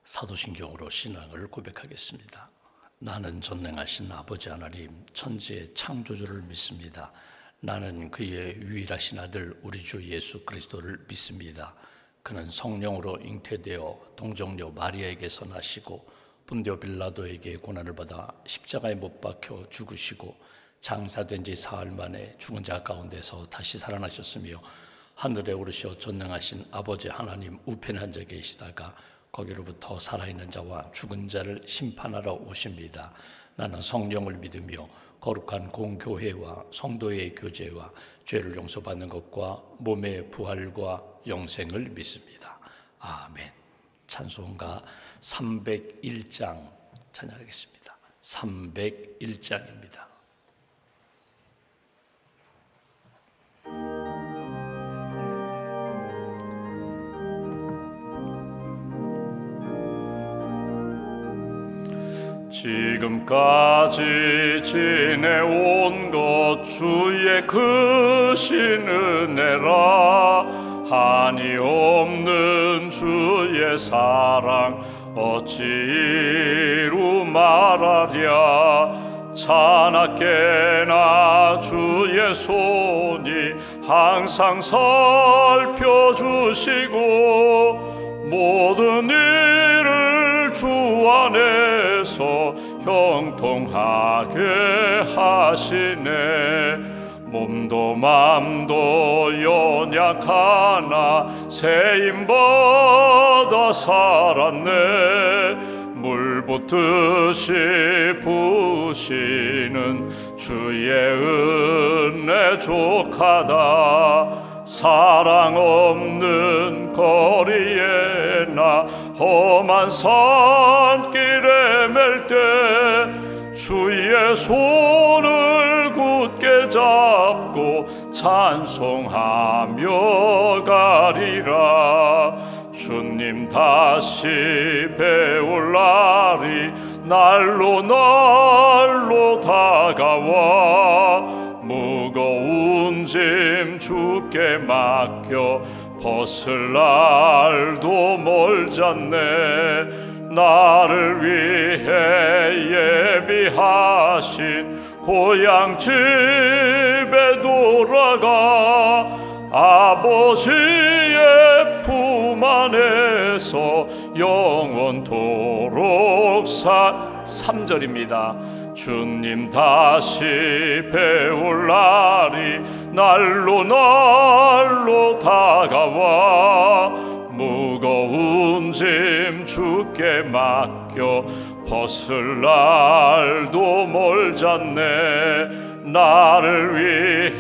사도신경으로 신앙을 고백하겠습니다. 나는 전능하신 아버지 하나님 천지의 창조주를 믿습니다. 나는 그의 유일하신 아들 우리 주 예수 그리스도를 믿습니다. 그는 성령으로 잉태되어 동정녀 마리아에게서 나시고 본디오 빌라도에게 고난을 받아 십자가에 못 박혀 죽으시고 장사된 지 사흘 만에 죽은 자 가운데서 다시 살아나셨으며 하늘에 오르셔 전능하신 아버지 하나님 우편에 앉아 계시다가 거기로부터 살아있는 자와 죽은 자를 심판하러 오십니다. 나는 성령을 믿으며 거룩한 공교회와 성도의 교제와 죄를 용서받는 것과 몸의 부활과 영생을 믿습니다. 아멘. 찬송가 301장 찬양하겠습니다. 301장입니다. 지금까지 지내온 것 주의 크신 은혜라. 한이 없는 주의 사랑 어찌 이루 말하랴. 자나깨나 주의 손이 항상 살펴주시고 모든 일을 주 안에서 형통하게 하시네. 몸도 맘도 연약하나 세임받아 살았네. 물 붓듯이 부으시는 주의 은혜 족하다. 사랑 없는 거리에 나 험한 산길에 맬 때 주의 손을 굳게 잡고 찬송하며 가리라. 주님 다시 배울 날이 날로 다가와. 무거운 짐 주께 맡겨 벗을 날도 멀잖네. 나를 위해 예비하신 고향 집에 돌아가 아버지의 품 안에서 영원토록 3절입니다. 주님 다시 배울 날이 날로 다가와. 무거운 짐 주께 맡겨 벗을 날도 멀잖네. 나를 위해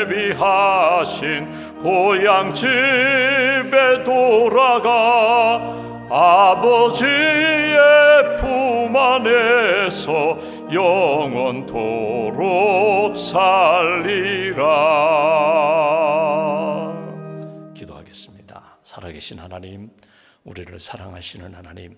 예비하신 고향 집에 돌아가 아버지의 품 안에서 영원토록 살리라. 기도하겠습니다. 살아계신 하나님, 우리를 사랑하시는 하나님,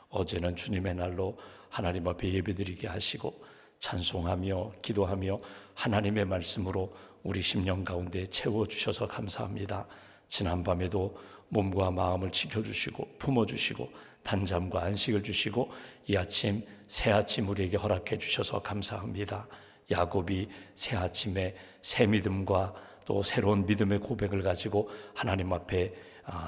어제는 주님의 날로 하나님 앞에 예배드리게 하시고 찬송하며 기도하며 하나님의 말씀으로 우리 심령 가운데 채워주셔서 감사합니다. 지난밤에도 몸과 마음을 지켜주시고 품어주시고 단잠과 안식을 주시고 이 아침 새 아침 우리에게 허락해 주셔서 감사합니다. 야곱이 새 아침에 새 믿음과 또 새로운 믿음의 고백을 가지고 하나님 앞에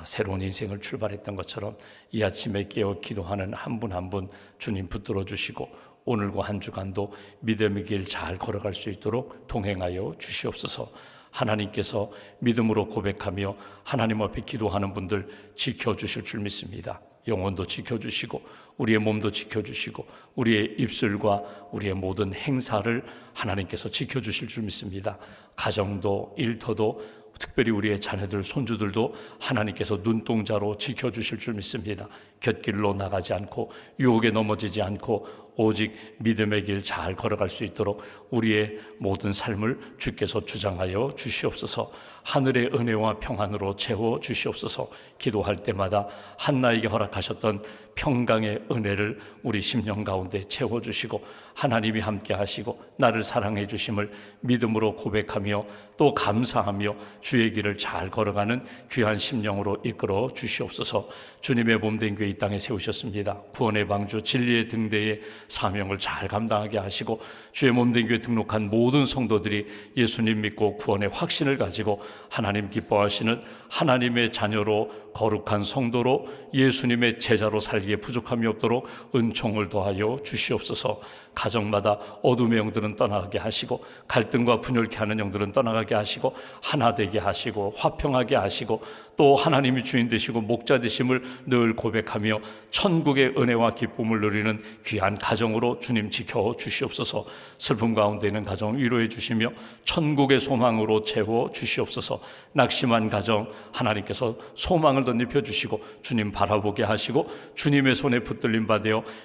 새로운 인생을 출발했던 것처럼 이 아침에 깨어 기도하는 한 분 한 분 주님 붙들어 주시고 오늘과 한 주간도 믿음의 길 잘 걸어갈 수 있도록 동행하여 주시옵소서. 하나님께서 믿음으로 고백하며 하나님 앞에 기도하는 분들 지켜주실 줄 믿습니다. 영혼도 지켜주시고 우리의 몸도 지켜주시고 우리의 입술과 우리의 모든 행사를 하나님께서 지켜주실 줄 믿습니다. 가정도 일터도 특별히 우리의 자녀들 손주들도 하나님께서 눈동자로 지켜주실 줄 믿습니다. 곁길로 나가지 않고 유혹에 넘어지지 않고 오직 믿음의 길 잘 걸어갈 수 있도록 우리의 모든 삶을 주께서 주장하여 주시옵소서. 하늘의 은혜와 평안으로 채워 주시옵소서. 기도할 때마다 한나에게 허락하셨던 평강의 은혜를 우리 심령 가운데 채워주시고 하나님이 함께 하시고 나를 사랑해 주심을 믿음으로 고백하며 또 감사하며 주의 길을 잘 걸어가는 귀한 심령으로 이끌어 주시옵소서. 주님의 몸된 교회 이 땅에 세우셨습니다. 구원의 방주 진리의 등대의 사명을 잘 감당하게 하시고 주의 몸된 교회 등록한 모든 성도들이 예수님 믿고 구원의 확신을 가지고 하나님 기뻐하시는 하나님의 자녀로 거룩한 성도로 예수님의 제자로 살기에 부족함이 없도록 은총을 더하여 주시옵소서. 가정마다 어둠의 영들은 떠나가게 하시고 갈등과 분열케 하는 영들은 떠나가게 하시고 하나 되게 하시고 화평하게 하시고 또 하나님이 주인 되시고 목자 되심을 늘 고백하며 천국의 은혜와 기쁨을 누리는 귀한 가정으로 주님 지켜 주시옵소서. 슬픔 가운데 있는 가정 위로해 주시며 천국의 소망으로 채워 주시옵소서. 낙심한 가정 하나님께서 소망을 덧입혀 주시고 주님 바라보게 하시고 주님의 손에 붙들림 받아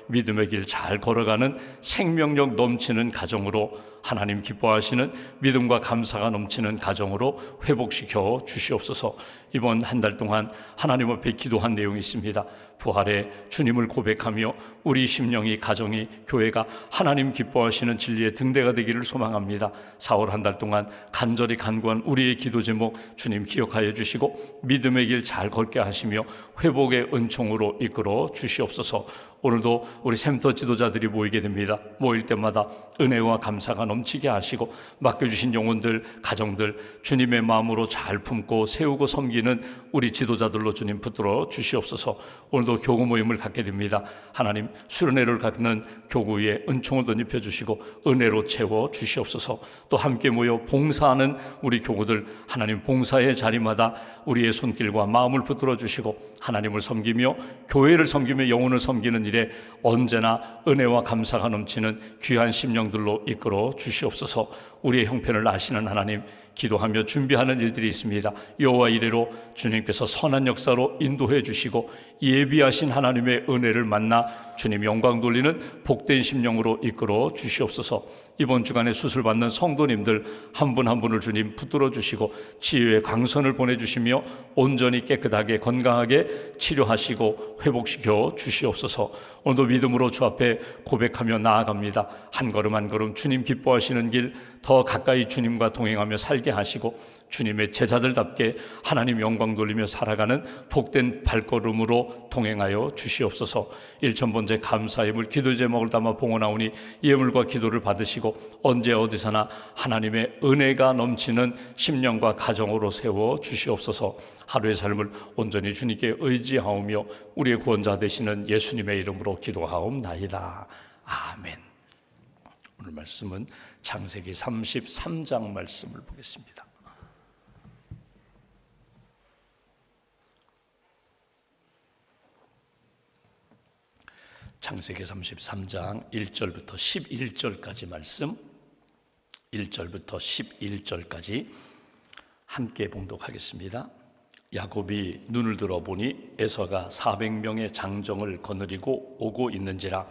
믿음의 길 잘 걸어가는 생명력 넘치는 가정으로 하나님 기뻐하시는 믿음과 감사가 넘치는 가정으로 회복시켜 주시옵소서. 이번 한 달 동안 하나님 앞에 기도한 내용이 있습니다. 부활의 주님을 고백하며 우리 심령이 가정이 교회가 하나님 기뻐하시는 진리의 등대가 되기를 소망합니다. 4월 한 달 동안 간절히 간구한 우리의 기도 제목 주님 기억하여 주시고 믿음의 길 잘 걸게 하시며 회복의 은총으로 이끌어 주시옵소서. 오늘도 우리 샘터 지도자들이 모이게 됩니다. 모일 때마다 은혜와 감사가 넘치게 하시고 맡겨주신 영혼들, 가정들 주님의 마음으로 잘 품고 세우고 섬기는 우리 지도자들로 주님 붙들어 주시옵소서. 오늘도 교구 모임을 갖게 됩니다. 하나님 수련회를 갖는 교구에 은총을 덧입혀 주시고 은혜로 채워 주시옵소서. 또 함께 모여 봉사하는 우리 교구들 하나님 봉사의 자리마다 우리의 손길과 마음을 붙들어 주시고 하나님을 섬기며 교회를 섬기며 영혼을 섬기는 일에 언제나 은혜와 감사가 넘치는 귀한 심령들로 이끌어 주시옵소서. 우리의 형편을 아시는 하나님 기도하며 준비하는 일들이 있습니다. 여호와 이레로 주님께서 선한 역사로 인도해 주시고 예비하신 하나님의 은혜를 만나 주님 영광 돌리는 복된 심령으로 이끌어 주시옵소서. 이번 주간에 수술받는 성도님들 한 분 한 분을 주님 붙들어 주시고 치유의 강선을 보내주시며 온전히 깨끗하게 건강하게 치료하시고 회복시켜 주시옵소서. 오늘도 믿음으로 주 앞에 고백하며 나아갑니다. 한 걸음 한 걸음 주님 기뻐하시는 길 더 가까이 주님과 동행하며 살게 하시고 주님의 제자들답게 하나님 영광 돌리며 살아가는 복된 발걸음으로 동행하여 주시옵소서. 1000번째 감사의 기도 제목을 담아 봉헌하오니 예물과 기도를 받으시고 언제 어디서나 하나님의 은혜가 넘치는 심령과 가정으로 세워 주시옵소서. 하루의 삶을 온전히 주님께 의지하오며 우리의 구원자 되시는 예수님의 이름으로 기도하옵나이다. 아멘. 오늘 말씀은 창세기 33장 말씀을 보겠습니다. 창세기 33장 1절부터 11절까지 말씀, 1절부터 11절까지 함께 봉독하겠습니다. 야곱이 눈을 들어보니 에서가 400명의 장정을 거느리고 오고 있는지라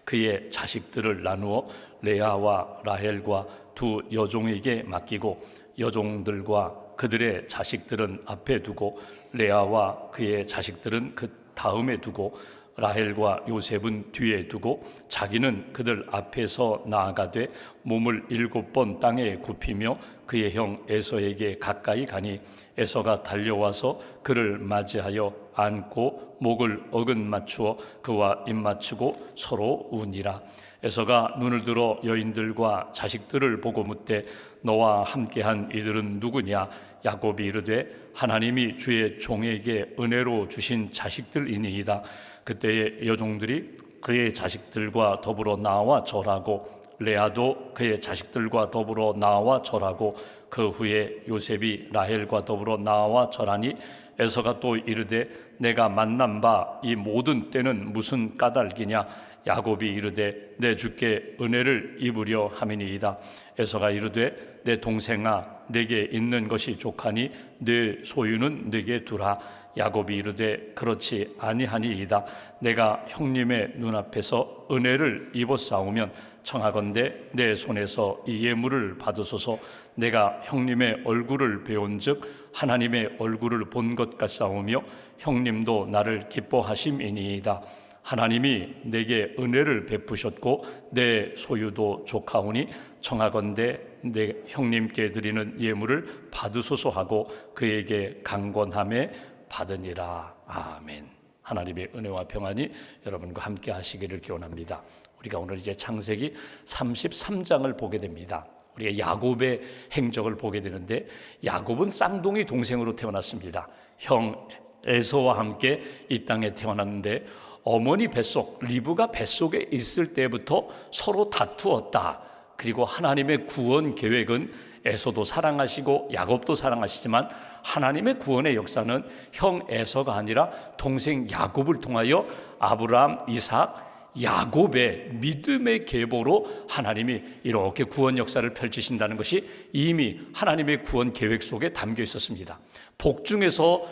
그의 자식들을 나누어 레아와 라헬과 두 여종에게 맡기고 여종들과 그들의 자식들은 앞에 두고 레아와 그의 자식들은 그 다음에 두고 라헬과 요셉은 뒤에 두고 자기는 그들 앞에서 나아가되 몸을 7번 땅에 굽히며 그의 형 에서에게 가까이 가니 에서가 달려와서 그를 맞이하여 안고 목을 어긋 맞추어 그와 입 맞추고 서로 우니라. 에서가 눈을 들어 여인들과 자식들을 보고 묻되 너와 함께한 이들은 누구냐? 야곱이 이르되 하나님이 주의 종에게 은혜로 주신 자식들이니이다. 그때의 여종들이 그의 자식들과 더불어 나와 절하고 레아도 그의 자식들과 더불어 나와 절하고 그 후에 요셉이 라헬과 더불어 나와 절하니 에서가 또 이르되 내가 만난 바 이 모든 때는 무슨 까닭이냐? 야곱이 이르되 내 주께 은혜를 입으려 함이니이다. 에서가 이르되 내 동생아 내게 있는 것이 족하니 내 소유는 내게 두라. 야곱이 이르되 그렇지 아니하니이다. 내가 형님의 눈앞에서 은혜를 입었사오면 청하건대 내 손에서 이 예물을 받으소서. 내가 형님의 얼굴을 배운즉 하나님의 얼굴을 본 것 같사오며 형님도 나를 기뻐하심이니이다. 하나님이 내게 은혜를 베푸셨고 내 소유도 족하오니 청하건대 내 형님께 드리는 예물을 받으소서 하고 그에게 강권함에 받으니라. 아멘. 하나님의 은혜와 평안이 여러분과 함께 하시기를 기원합니다. 우리가 오늘 이제 창세기 33장을 보게 됩니다. 우리가 야곱의 행적을 보게 되는데, 야곱은 쌍둥이 동생으로 태어났습니다. 형 에서와 함께 이 땅에 태어났는데, 어머니 뱃속 리브가 뱃속에 있을 때부터 서로 다투었다. 그리고 하나님의 구원 계획은 에서도 사랑하시고 야곱도 사랑하시지만 하나님의 구원의 역사는 형 에서가 아니라 동생 야곱을 통하여 아브라함, 이삭, 야곱의 믿음의 계보로 하나님이 이렇게 구원 역사를 펼치신다는 것이 이미 하나님의 구원 계획 속에 담겨 있었습니다. 복중에서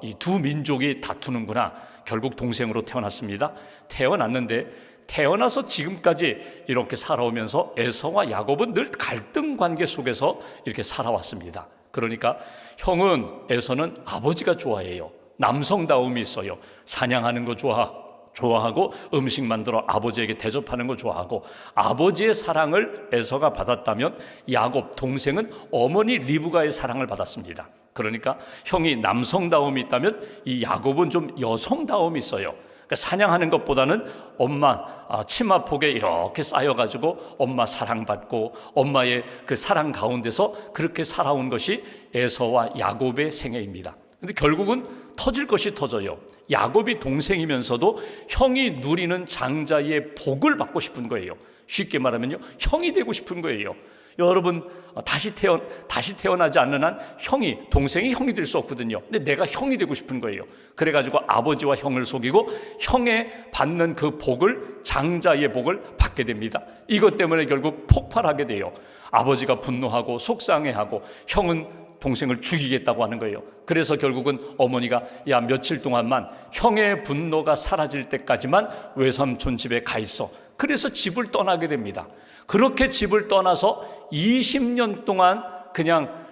이 두 민족이 다투는구나. 결국 동생으로 태어났습니다. 태어났는데 태어나서 지금까지 이렇게 살아오면서 에서와 야곱은 늘 갈등 관계 속에서 이렇게 살아왔습니다. 그러니까 형은, 에서는 아버지가 좋아해요. 남성다움이 있어요. 사냥하는 거 좋아하고 음식 만들어 아버지에게 대접하는 거 좋아하고, 아버지의 사랑을 에서가 받았다면 야곱 동생은 어머니 리브가의 사랑을 받았습니다. 그러니까 형이 남성다움이 있다면 이 야곱은 좀 여성다움이 있어요. 그러니까 사냥하는 것보다는 엄마 치마폭에 이렇게 쌓여가지고 엄마 사랑받고 엄마의 그 사랑 가운데서 그렇게 살아온 것이 에서와 야곱의 생애입니다. 근데 결국은 터질 것이 터져요. 야곱이 동생이면서도 형이 누리는 장자의 복을 받고 싶은 거예요. 쉽게 말하면요, 형이 되고 싶은 거예요. 여러분, 다시 태어나지 않는 한 동생이 형이 될 수 없거든요. 근데 내가 형이 되고 싶은 거예요. 그래가지고 아버지와 형을 속이고 형의 받는 그 복을, 장자의 복을 받게 됩니다. 이것 때문에 결국 폭발하게 돼요. 아버지가 분노하고 속상해하고 형은 동생을 죽이겠다고 하는 거예요. 그래서 결국은 어머니가 야, 며칠 동안만 형의 분노가 사라질 때까지만 외삼촌 집에 가 있어. 그래서 집을 떠나게 됩니다. 그렇게 집을 떠나서 20년 동안 그냥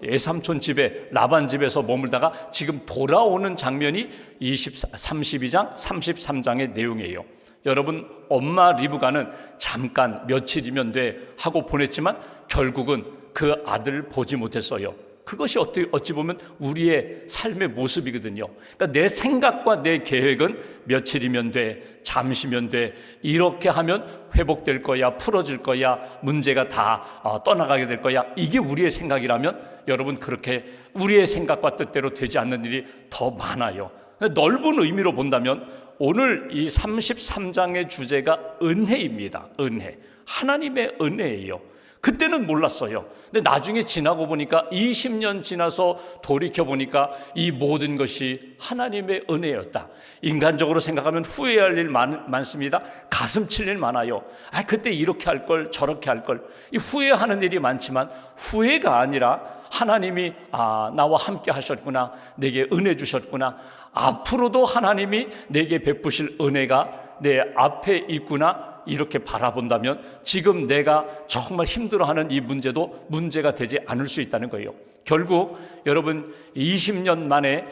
외삼촌 집에, 라반 집에서 머물다가 지금 돌아오는 장면이 32장 33장의 내용이에요. 여러분, 엄마 리브가는 잠깐 며칠이면 돼 하고 보냈지만 결국은 그 아들을 보지 못했어요. 그것이 어찌 보면 우리의 삶의 모습이거든요. 그러니까 내 생각과 내 계획은 며칠이면 돼, 잠시면 돼, 이렇게 하면 회복될 거야, 풀어질 거야, 문제가 다 떠나가게 될 거야. 이게 우리의 생각이라면 여러분, 그렇게 우리의 생각과 뜻대로 되지 않는 일이 더 많아요. 넓은 의미로 본다면 오늘 이 33장의 주제가 은혜입니다. 은혜, 하나님의 은혜예요. 그때는 몰랐어요. 근데 나중에 지나고 보니까 20년 지나서 돌이켜보니까 이 모든 것이 하나님의 은혜였다. 인간적으로 생각하면 후회할 일 많습니다. 가슴 칠 일 많아요. 그때 이렇게 할 걸, 저렇게 할 걸. 이 후회하는 일이 많지만 후회가 아니라 하나님이 나와 함께 하셨구나, 내게 은혜 주셨구나, 앞으로도 하나님이 내게 베푸실 은혜가 내 앞에 있구나, 이렇게 바라본다면 지금 내가 정말 힘들어하는 이 문제도 문제가 되지 않을 수 있다는 거예요. 결국 여러분, 20년 만에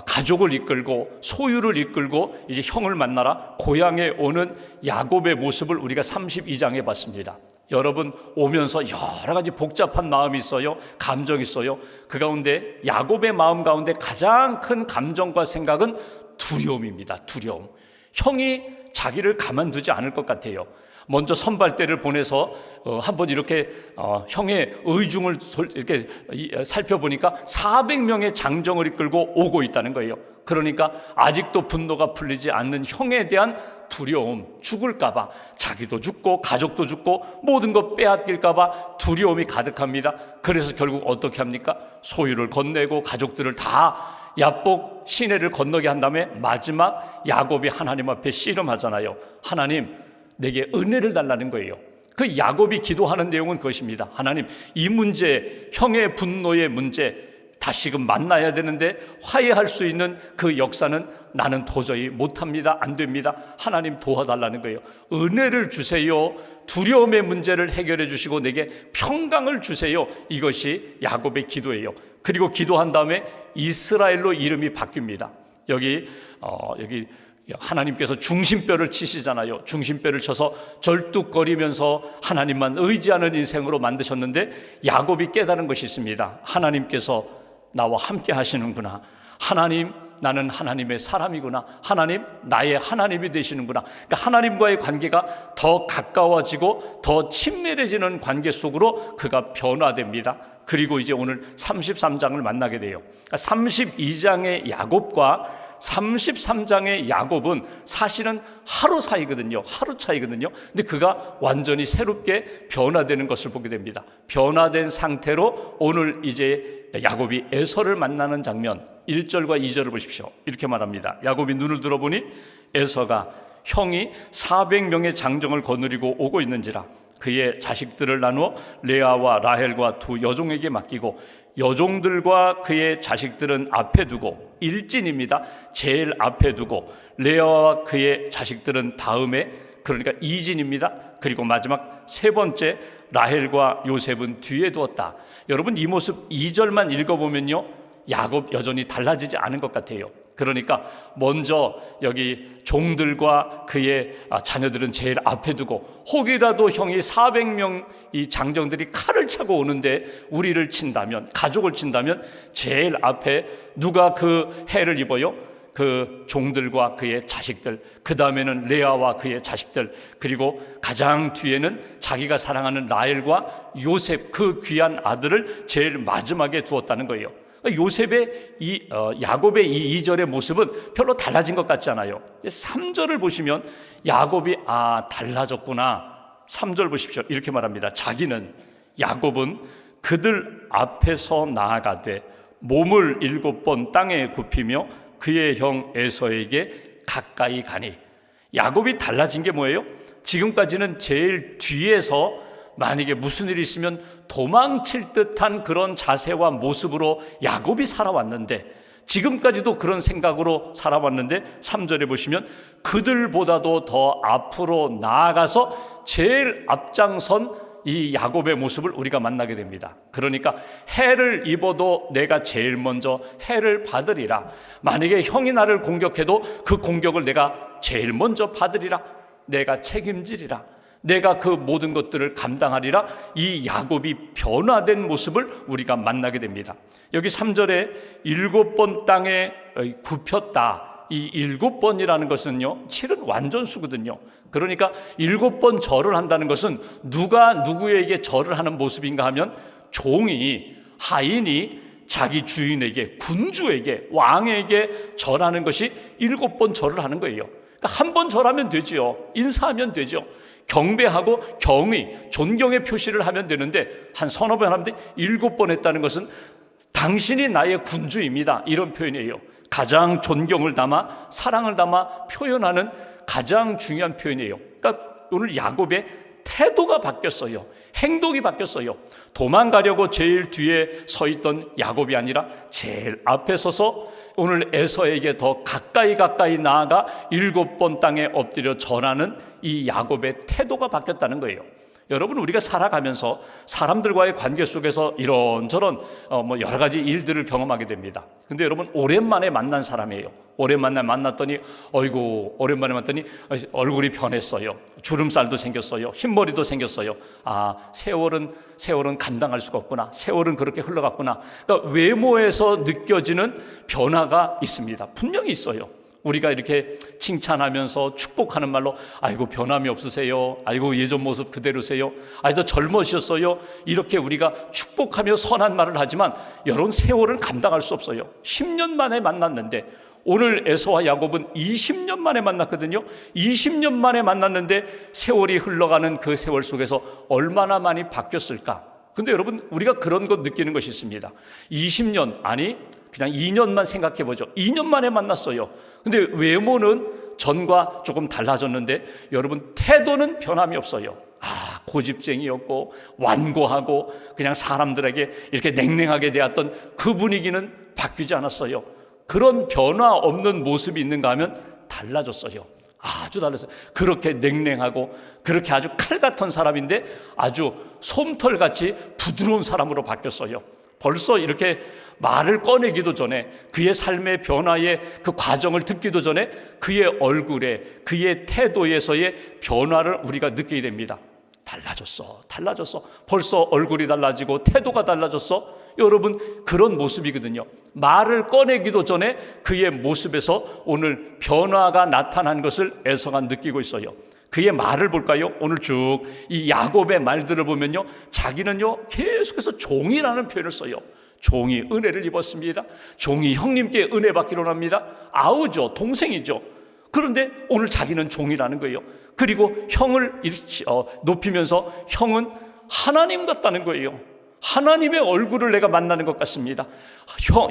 가족을 이끌고 소유를 이끌고 이제 형을 만나라 고향에 오는 야곱의 모습을 우리가 32장에 봤습니다. 여러분, 오면서 여러 가지 복잡한 마음이 있어요. 감정이 있어요. 그 가운데 야곱의 마음 가운데 가장 큰 감정과 생각은 두려움입니다. 두려움. 형이 자기를 가만두지 않을 것 같아요. 먼저 선발대를 보내서 한번 이렇게 형의 의중을 이렇게 살펴보니까 400명의 장정을 이끌고 오고 있다는 거예요. 그러니까 아직도 분노가 풀리지 않는 형에 대한 두려움, 죽을까봐, 자기도 죽고 가족도 죽고 모든 것 빼앗길까봐 두려움이 가득합니다. 그래서 결국 어떻게 합니까? 소유를 건네고 가족들을 다 야복 시내를 건너게 한 다음에 마지막 야곱이 하나님 앞에 씨름하잖아요. 하나님, 내게 은혜를 달라는 거예요. 그 야곱이 기도하는 내용은 그것입니다. 하나님, 이 문제, 형의 분노의 문제 다시금 만나야 되는데 화해할 수 있는 그 역사는 나는 도저히 못합니다. 안 됩니다. 하나님 도와달라는 거예요. 은혜를 주세요. 두려움의 문제를 해결해 주시고 내게 평강을 주세요. 이것이 야곱의 기도예요. 그리고 기도한 다음에 이스라엘로 이름이 바뀝니다. 여기 하나님께서 중심뼈를 치시잖아요. 중심뼈를 쳐서 절뚝거리면서 하나님만 의지하는 인생으로 만드셨는데 야곱이 깨달은 것이 있습니다. 하나님께서 나와 함께 하시는구나. 하나님, 나는 하나님의 사람이구나. 하나님, 나의 하나님이 되시는구나. 그러니까 하나님과의 관계가 더 가까워지고 더 친밀해지는 관계 속으로 그가 변화됩니다. 그리고 이제 오늘 33장을 만나게 돼요. 32장의 야곱과 33장의 야곱은 사실은 하루 사이거든요. 하루 차이거든요. 근데 그가 완전히 새롭게 변화되는 것을 보게 됩니다. 변화된 상태로 오늘 이제 야곱이 에서를 만나는 장면 1절과 2절을 보십시오. 이렇게 말합니다. 야곱이 눈을 들어보니 에서가 형이 400명의 장정을 거느리고 오고 있는지라 그의 자식들을 나누어 레아와 라헬과 두 여종에게 맡기고 여종들과 그의 자식들은 앞에 두고 일진입니다. 제일 앞에 두고 레아와 그의 자식들은 다음에, 그러니까 이진입니다. 그리고 마지막 세 번째 라헬과 요셉은 뒤에 두었다. 여러분, 이 모습 2절만 읽어보면요, 야곱 여전히 달라지지 않은 것 같아요. 그러니까 먼저 여기 종들과 그의 자녀들은 제일 앞에 두고, 혹이라도 형이 400명 이 장정들이 칼을 차고 오는데 우리를 친다면, 가족을 친다면 제일 앞에 누가 그 해를 입어요? 그 종들과 그의 자식들, 그 다음에는 레아와 그의 자식들, 그리고 가장 뒤에는 자기가 사랑하는 라헬과 요셉, 그 귀한 아들을 제일 마지막에 두었다는 거예요. 요셉의 야곱의 이 2절의 모습은 별로 달라진 것 같지 않아요. 3절을 보시면 야곱이 달라졌구나. 3절 보십시오. 이렇게 말합니다. 자기는, 야곱은 그들 앞에서 나아가되 몸을 7번 땅에 굽히며 그의 형 에서에게 가까이 가니. 야곱이 달라진 게 뭐예요? 지금까지는 제일 뒤에서 만약에 무슨 일이 있으면 도망칠 듯한 그런 자세와 모습으로 야곱이 살아왔는데, 지금까지도 그런 생각으로 살아왔는데 3절에 보시면 그들보다도 더 앞으로 나아가서 제일 앞장선 이 야곱의 모습을 우리가 만나게 됩니다. 그러니까 해를 입어도 내가 제일 먼저 해를 받으리라. 만약에 형이 나를 공격해도 그 공격을 내가 제일 먼저 받으리라. 내가 책임지리라. 내가 그 모든 것들을 감당하리라. 이 야곱이 변화된 모습을 우리가 만나게 됩니다. 여기 3절에 7번 땅에 굽혔다. 이 7번이라는 것은요, 7은 완전수거든요. 그러니까 7번 절을 한다는 것은 누가 누구에게 절을 하는 모습인가 하면 종이, 하인이 자기 주인에게, 군주에게, 왕에게 절하는 것이 7번 절을 하는 거예요. 그러니까 한 번 절하면 되지요. 인사하면 되죠. 경배하고 경의, 존경의 표시를 하면 되는데 한 서너 번 하는데 7번 했다는 것은 당신이 나의 군주입니다, 이런 표현이에요. 가장 존경을 담아 사랑을 담아 표현하는 가장 중요한 표현이에요. 그러니까 오늘 야곱의 태도가 바뀌었어요. 행동이 바뀌었어요. 도망가려고 제일 뒤에 서 있던 야곱이 아니라 제일 앞에 서서 오늘 에서에게 더 가까이 나아가 7번 땅에 엎드려 절하는 이 야곱의 태도가 바뀌었다는 거예요. 여러분, 우리가 살아가면서 사람들과의 관계 속에서 이런저런 여러 가지 일들을 경험하게 됩니다. 근데 여러분, 오랜만에 만난 사람이에요. 오랜만에 만났더니 오랜만에 만났더니 얼굴이 변했어요. 주름살도 생겼어요. 흰머리도 생겼어요. 세월은 감당할 수가 없구나. 세월은 그렇게 흘러갔구나. 그러니까 외모에서 느껴지는 변화가 있습니다. 분명히 있어요. 우리가 이렇게 칭찬하면서 축복하는 말로 아이고 변함이 없으세요, 아이고 예전 모습 그대로세요, 아이고 젊으셨어요, 이렇게 우리가 축복하며 선한 말을 하지만 여러분, 세월은 감당할 수 없어요. 10년 만에 만났는데, 오늘 에서와 야곱은 20년 만에 만났거든요. 20년 만에 만났는데 세월이 흘러가는 그 세월 속에서 얼마나 많이 바뀌었을까. 근데 여러분, 우리가 그런 것 느끼는 것이 있습니다. 20년, 아니 그냥 2년만 생각해보죠. 2년 만에 만났어요. 근데 외모는 전과 조금 달라졌는데 여러분, 태도는 변함이 없어요. 고집쟁이였고 완고하고 그냥 사람들에게 이렇게 냉랭하게 대했던 그 분위기는 바뀌지 않았어요. 그런 변화 없는 모습이 있는가 하면 달라졌어요. 아주 달랐어요. 그렇게 냉랭하고 그렇게 아주 칼 같은 사람인데 아주 솜털같이 부드러운 사람으로 바뀌었어요. 벌써 이렇게 말을 꺼내기도 전에, 그의 삶의 변화의 그 과정을 듣기도 전에 그의 얼굴에, 그의 태도에서의 변화를 우리가 느끼게 됩니다. 달라졌어. 벌써 얼굴이 달라지고 태도가 달라졌어. 여러분, 그런 모습이거든요. 말을 꺼내기도 전에 그의 모습에서 오늘 변화가 나타난 것을 에서가 느끼고 있어요. 그의 말을 볼까요? 오늘 쭉 이 야곱의 말들을 보면요, 자기는요 계속해서 종이라는 표현을 써요. 종이 은혜를 입었습니다. 종이 형님께 은혜 받기로 합니다. 아우죠, 동생이죠. 그런데 오늘 자기는 종이라는 거예요. 그리고 형을 높이면서 형은 하나님 같다는 거예요. 하나님의 얼굴을 내가 만나는 것 같습니다.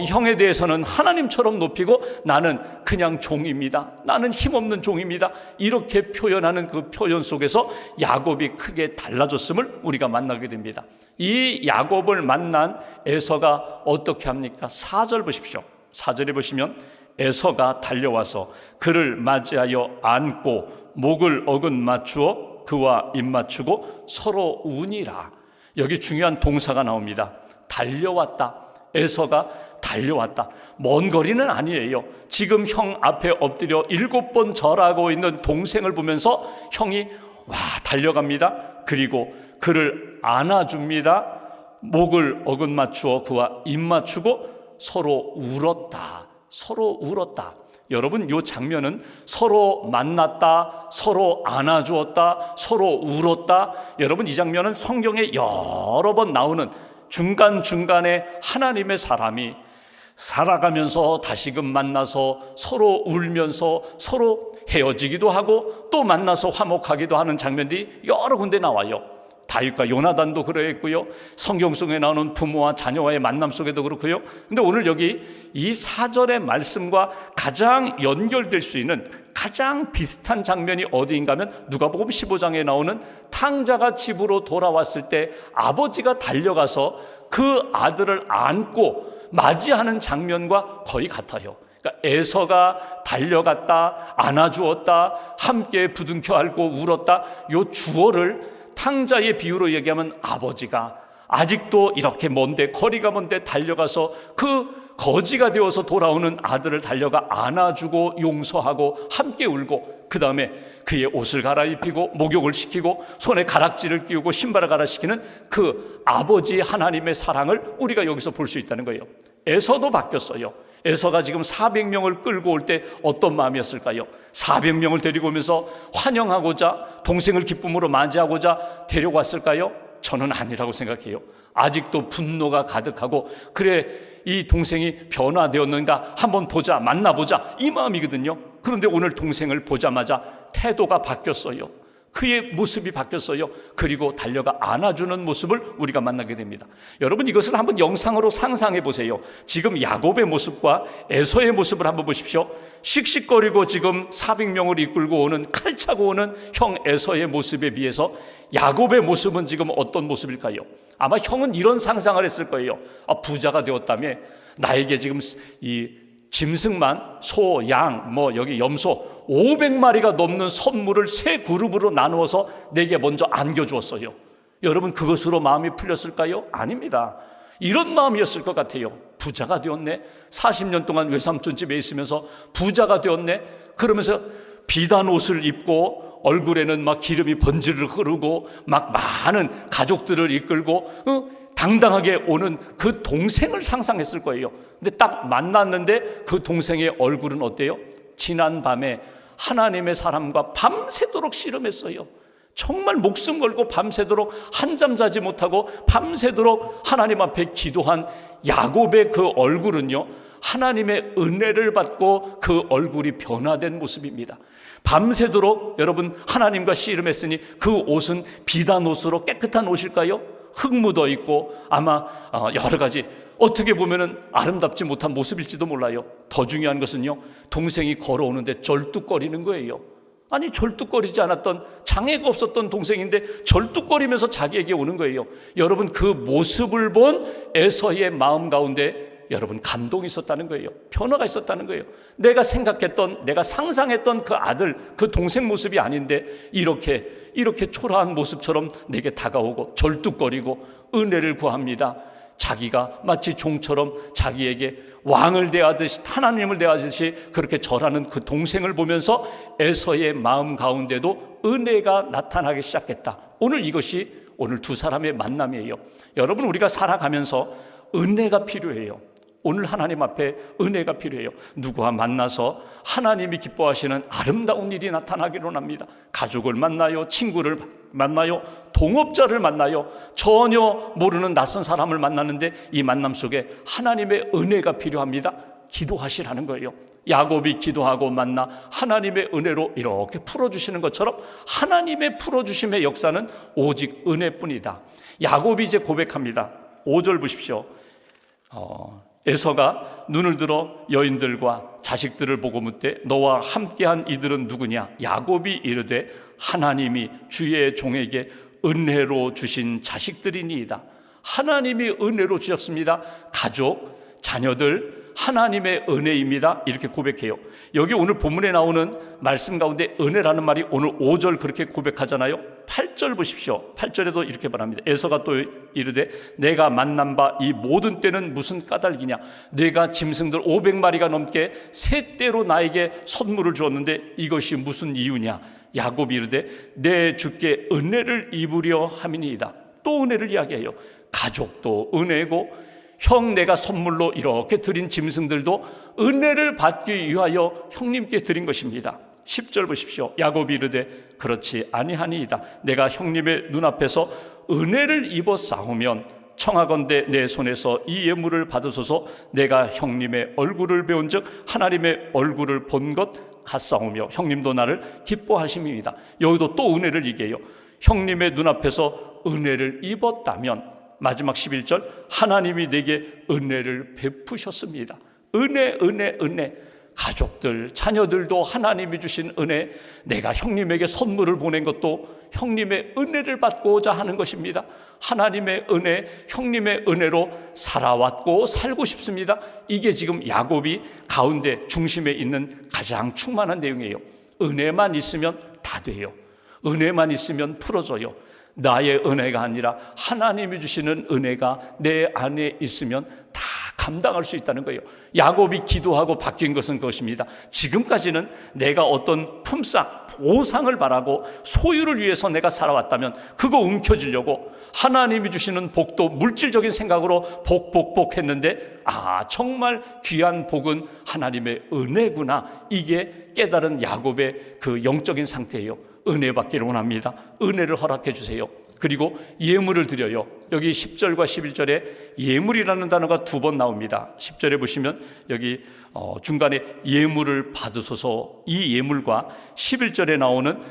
형에 대해서는 하나님처럼 높이고 나는 그냥 종입니다. 나는 힘없는 종입니다. 이렇게 표현하는 그 표현 속에서 야곱이 크게 달라졌음을 우리가 만나게 됩니다. 이 야곱을 만난 에서가 어떻게 합니까? 4절 보십시오. 4절에 보시면 에서가 달려와서 그를 맞이하여 안고 목을 어긋 맞추어 그와 입 맞추고 서로 우니라. 여기 중요한 동사가 나옵니다. 달려왔다. 에서가 달려왔다. 먼 거리는 아니에요. 지금 형 앞에 엎드려 7번 절하고 있는 동생을 보면서 형이 달려갑니다. 그리고 그를 안아줍니다. 목을 어긋 맞추어 그와 입 맞추고 서로 울었다. 여러분, 이 장면은 서로 만났다, 서로 안아주었다, 서로 울었다. 여러분, 이 장면은 성경에 여러 번 나오는 중간중간에 하나님의 사람이 살아가면서 다시금 만나서 서로 울면서 서로 헤어지기도 하고 또 만나서 화목하기도 하는 장면들이 여러 군데 나와요. 다윗과 요나단도 그러했고요. 성경 속에 나오는 부모와 자녀와의 만남 속에도 그렇고요. 근데 오늘 여기 이 4절의 말씀과 가장 연결될 수 있는 가장 비슷한 장면이 어디인가 하면 누가복음 15장에 나오는 탕자가 집으로 돌아왔을 때 아버지가 달려가서 그 아들을 안고 맞이하는 장면과 거의 같아요. 그러니까 에서가 달려갔다, 안아주었다, 함께 부둥켜 안고 울었다. 이 주어를 탕자의 비유로 얘기하면 아버지가 아직도 이렇게 먼데, 거리가 먼데 달려가서 그 거지가 되어서 돌아오는 아들을 달려가 안아주고 용서하고 함께 울고, 그 다음에 그의 옷을 갈아입히고 목욕을 시키고 손에 가락지를 끼우고 신발을 갈아시키는 그 아버지 하나님의 사랑을 우리가 여기서 볼 수 있다는 거예요. 에서도 바뀌었어요. 에서가 지금 400명을 끌고 올 때 어떤 마음이었을까요? 400명을 데리고 오면서 환영하고자, 동생을 기쁨으로 맞이하고자 데려왔을까요? 저는 아니라고 생각해요. 아직도 분노가 가득하고, 그래 이 동생이 변화되었는가 한번 보자, 만나보자, 이 마음이거든요. 그런데 오늘 동생을 보자마자 태도가 바뀌었어요. 그의 모습이 바뀌었어요. 그리고 달려가 안아주는 모습을 우리가 만나게 됩니다. 여러분, 이것을 한번 영상으로 상상해 보세요. 지금 야곱의 모습과 에서의 모습을 한번 보십시오. 씩씩거리고 지금 400명을 이끌고 오는, 칼차고 오는 형 에서의 모습에 비해서 야곱의 모습은 지금 어떤 모습일까요? 아마 형은 이런 상상을 했을 거예요. 부자가 되었다며 나에게 지금 이 짐승만, 소, 양, 여기 염소 500마리가 넘는 선물을 세 그룹으로 나누어서 내게 먼저 안겨주었어요. 여러분, 그것으로 마음이 풀렸을까요? 아닙니다. 이런 마음이었을 것 같아요. 부자가 되었네. 40년 동안 외삼촌 집에 있으면서 부자가 되었네. 그러면서 비단 옷을 입고 얼굴에는 막 기름이 번지르 흐르고 막 많은 가족들을 이끌고 당당하게 오는 그 동생을 상상했을 거예요. 근데 딱 만났는데 그 동생의 얼굴은 어때요? 지난 밤에 하나님의 사람과 밤새도록 씨름했어요. 정말 목숨 걸고 밤새도록 한잠 자지 못하고 밤새도록 하나님 앞에 기도한 야곱의 그 얼굴은요, 하나님의 은혜를 받고 그 얼굴이 변화된 모습입니다. 밤새도록 여러분 하나님과 씨름했으니 그 옷은 비단 옷으로 깨끗한 옷일까요? 흙 묻어 있고 아마 여러 가지 어떻게 보면은 아름답지 못한 모습일지도 몰라요. 더 중요한 것은요, 동생이 걸어오는데 절뚝거리는 거예요. 아니, 절뚝거리지 않았던, 장애가 없었던 동생인데 절뚝거리면서 자기에게 오는 거예요. 여러분, 그 모습을 본 에서의 마음 가운데 여러분 감동이 있었다는 거예요. 변화가 있었다는 거예요. 내가 생각했던, 내가 상상했던 그 아들, 그 동생 모습이 아닌데 이렇게 초라한 모습처럼 내게 다가오고 절뚝거리고 은혜를 구합니다. 자기가 마치 종처럼 자기에게 왕을 대하듯이 하나님을 대하듯이 그렇게 절하는 그 동생을 보면서 에서의 마음 가운데도 은혜가 나타나기 시작했다. 이것이 오늘 두 사람의 만남이에요. 여러분, 우리가 살아가면서 은혜가 필요해요. 오늘 하나님 앞에 은혜가 필요해요. 누구와 만나서 하나님이 기뻐하시는 아름다운 일이 나타나기로 합니다. 가족을 만나요, 친구를 만나요, 동업자를 만나요, 전혀 모르는 낯선 사람을 만나는데 이 만남 속에 하나님의 은혜가 필요합니다. 기도하시라는 거예요. 야곱이 기도하고 만나 하나님의 은혜로 이렇게 풀어주시는 것처럼 하나님의 풀어주심의 역사는 오직 은혜뿐이다. 야곱이 이제 고백합니다. 5절 보십시오. 에서가 눈을 들어 여인들과 자식들을 보고 묻되 너와 함께한 이들은 누구냐? 야곱이 이르되 하나님이 주의 종에게 은혜로 주신 자식들이니이다. 하나님이 은혜로 주셨습니다. 가족, 자녀들, 하나님의 은혜입니다. 이렇게 고백해요. 여기 오늘 본문에 나오는 말씀 가운데 은혜라는 말이 오늘 5절 그렇게 고백하잖아요. 8절 보십시오. 8절에도 이렇게 말합니다. 에서가 또 이르되 내가 만난 바 이 모든 때는 무슨 까닭이냐? 내가 짐승들 500마리가 넘게 세 때로 나에게 선물을 주었는데 이것이 무슨 이유냐? 야곱이 이르되 내 주께 은혜를 입으려 함이니이다. 또 은혜를 이야기해요. 가족도 은혜고 형 내가 선물로 이렇게 드린 짐승들도 은혜를 받기 위하여 형님께 드린 것입니다. 10절 보십시오. 야곱이 이르되 그렇지 아니하니이다. 내가 형님의 눈앞에서 은혜를 입어 싸우면 청하건대 내 손에서 이 예물을 받으소서. 내가 형님의 얼굴을 배운 즉 하나님의 얼굴을 본 것 같사오며 형님도 나를 기뻐하심입니다. 여기도 또 은혜를 얘기해요. 형님의 눈앞에서 은혜를 입었다면 마지막 11절 하나님이 내게 은혜를 베푸셨습니다. 은혜. 가족들, 자녀들도 하나님이 주신 은혜, 내가 형님에게 선물을 보낸 것도 형님의 은혜를 받고자 하는 것입니다. 하나님의 은혜, 형님의 은혜로 살아왔고 살고 싶습니다. 이게 지금 야곱이 가운데 중심에 있는 가장 충만한 내용이에요. 은혜만 있으면 다 돼요. 은혜만 있으면 풀어져요. 나의 은혜가 아니라 하나님이 주시는 은혜가 내 안에 있으면 다 감당할 수 있다는 거예요. 야곱이 기도하고 바뀐 것은 그것입니다. 지금까지는 내가 어떤 품삯, 보상을 바라고 소유를 위해서 내가 살아왔다면 그거 움켜쥐려고 하나님이 주시는 복도 물질적인 생각으로 복 했는데 정말 귀한 복은 하나님의 은혜구나. 이게 깨달은 야곱의 그 영적인 상태예요. 은혜 받기를 원합니다. 은혜를 허락해 주세요. 그리고 예물을 드려요. 여기 10절과 11절에 예물이라는 단어가 두 번 나옵니다. 10절에 보시면 여기 중간에 예물을 받으소서, 이 예물과 11절에 나오는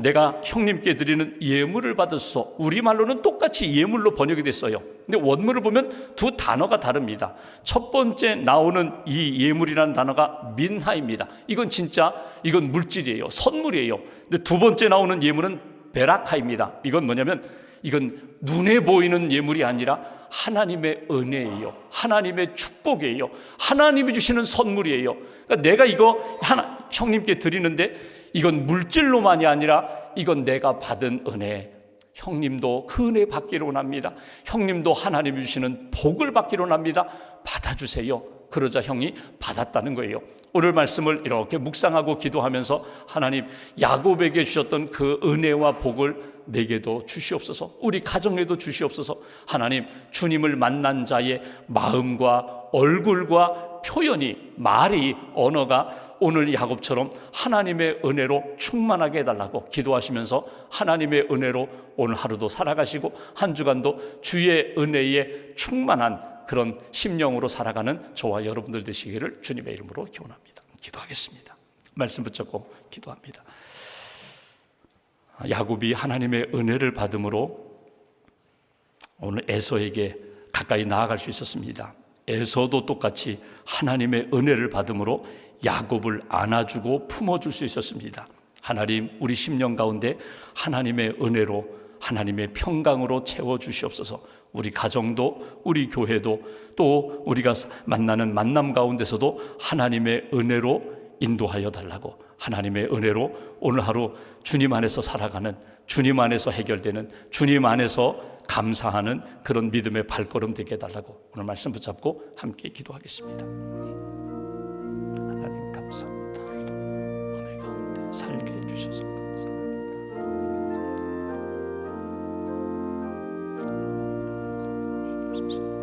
내가 형님께 드리는 예물을 받으소서, 우리말로는 똑같이 예물로 번역이 됐어요. 근데 원문을 보면 두 단어가 다릅니다. 첫 번째 나오는 이 예물이라는 단어가 민하입니다. 이건 물질이에요. 선물이에요. 근데 두 번째 나오는 예물은 베라카입니다. 이건 뭐냐면 이건 눈에 보이는 예물이 아니라 하나님의 은혜예요. 하나님의 축복이에요. 하나님이 주시는 선물이에요. 그러니까 내가 이거 형님께 드리는데 이건 물질로만이 아니라 이건 내가 받은 은혜. 형님도 그 은혜 받기로 원합니다. 형님도 하나님이 주시는 복을 받기로 원합니다. 받아주세요. 그러자 형이 받았다는 거예요. 오늘 말씀을 이렇게 묵상하고 기도하면서 하나님, 야곱에게 주셨던 그 은혜와 복을 내게도 주시옵소서. 우리 가정에도 주시옵소서. 하나님, 주님을 만난 자의 마음과 얼굴과 표현이, 말이, 언어가 오늘 야곱처럼 하나님의 은혜로 충만하게 해달라고 기도하시면서 하나님의 은혜로 오늘 하루도 살아가시고 한 주간도 주의 은혜에 충만한 그런 심령으로 살아가는 저와 여러분들 되시기를 주님의 이름으로 기원합니다. 기도하겠습니다. 말씀 붙잡고 기도합니다. 야곱이 하나님의 은혜를 받음으로 오늘 에서에게 가까이 나아갈 수 있었습니다. 에서도 똑같이 하나님의 은혜를 받음으로 야곱을 안아주고 품어줄 수 있었습니다. 하나님, 우리 심령 가운데 하나님의 은혜로, 하나님의 평강으로 채워주시옵소서. 우리 가정도, 우리 교회도, 또 우리가 만나는 만남 가운데서도 하나님의 은혜로 인도하여 달라고, 하나님의 은혜로 오늘 하루 주님 안에서 살아가는, 주님 안에서 해결되는, 주님 안에서 감사하는 그런 믿음의 발걸음 되게 해달라고 오늘 말씀 붙잡고 함께 기도하겠습니다. 하나님 감사합니다. 은혜 가운데 살게 해주셔서 감사합니다. 주옵소서.